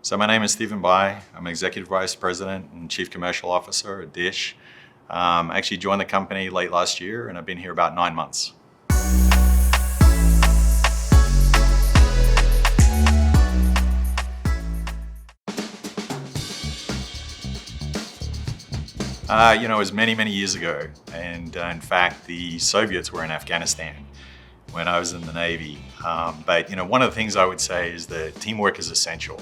So my name is Stephen Bai. I'm Executive Vice President and Chief Commercial Officer at Dish. I actually joined the company late last year and I've been here about 9 months. It was many, many years ago, and in fact, the Soviets were in Afghanistan when I was in the Navy. But one of the things I would say is that teamwork is essential,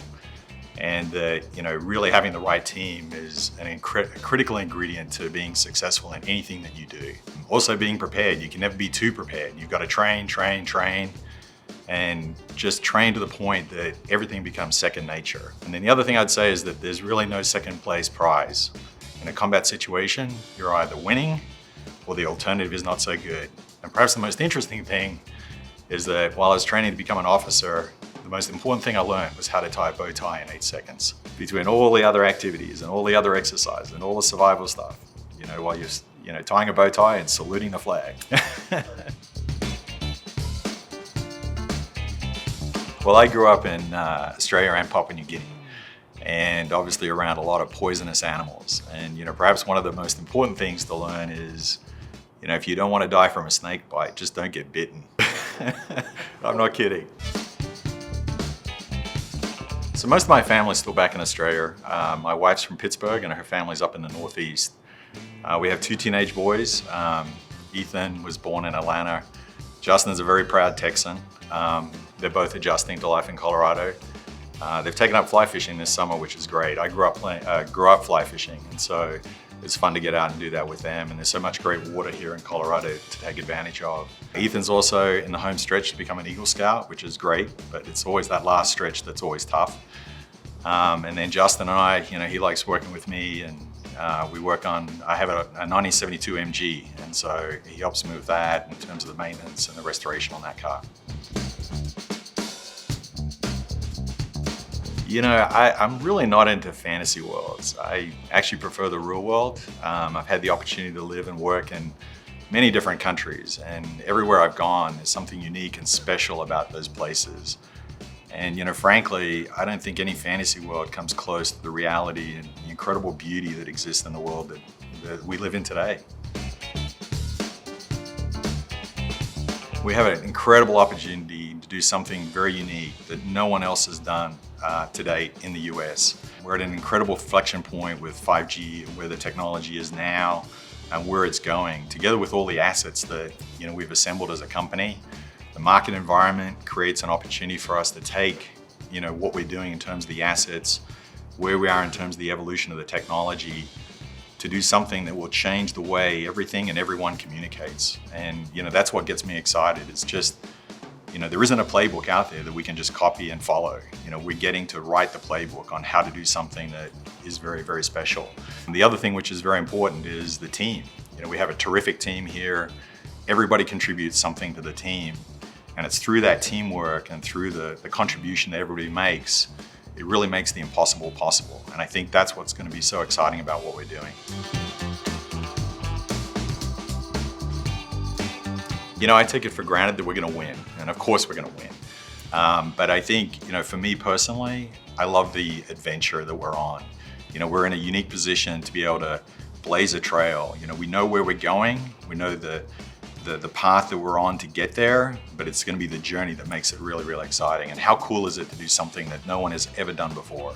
and that really having the right team is a critical ingredient to being successful in anything that you do. Also, being prepared. You can never be too prepared. You've got to train, and just train to the point that everything becomes second nature. And then the other thing I'd say is that there's really no second place prize. In a combat situation, you're either winning or the alternative is not so good. And perhaps the most interesting thing is that while I was training to become an officer, the most important thing I learned was how to tie a bow tie in 8 seconds. Between all the other activities and all the other exercises and all the survival stuff, while you're tying a bow tie and saluting the flag. Well, I grew up in Australia and Papua New Guinea, and obviously around a lot of poisonous animals. And perhaps one of the most important things to learn is, if you don't want to die from a snake bite, just don't get bitten. I'm not kidding. So most of my family's still back in Australia. My wife's from Pittsburgh and her family's up in the Northeast. We have 2 teenage boys. Ethan was born in Atlanta. Justin is a very proud Texan. They're both adjusting to life in Colorado. They've taken up fly fishing this summer, which is great. I grew up fly fishing, and so it's fun to get out and do that with them. And there's so much great water here in Colorado to take advantage of. Ethan's also in the home stretch to become an Eagle Scout, which is great, but it's always that last stretch that's always tough. And then Justin and I, he likes working with me, and I have a 1972 MG, and so he helps me with that in terms of the maintenance and the restoration on that car. I'm really not into fantasy worlds. I actually prefer the real world. I've had the opportunity to live and work in many different countries, and everywhere I've gone, there's something unique and special about those places. And frankly, I don't think any fantasy world comes close to the reality and the incredible beauty that exists in the world that we live in today. We have an incredible opportunity to do something very unique that no one else has done to date in the US. We're at an incredible inflection point with 5G, where the technology is now and where it's going, together with all the assets that we've assembled as a company. The market environment creates an opportunity for us to take what we're doing in terms of the assets, where we are in terms of the evolution of the technology, to do something that will change the way everything and everyone communicates. And that's what gets me excited. It's just, there isn't a playbook out there that we can just copy and follow. We're getting to write the playbook on how to do something that is very, very special. And the other thing which is very important is the team. We have a terrific team here. Everybody contributes something to the team. And it's through that teamwork and through the contribution that everybody makes, it really makes the impossible possible. And I think that's what's going to be so exciting about what we're doing. I take it for granted that we're going to win, and of course we're going to win. But I think, for me personally, I love the adventure that we're on. We're in a unique position to be able to blaze a trail. We know where we're going. We know the path that we're on to get there, but it's going to be the journey that makes it really, really exciting. And how cool is it to do something that no one has ever done before?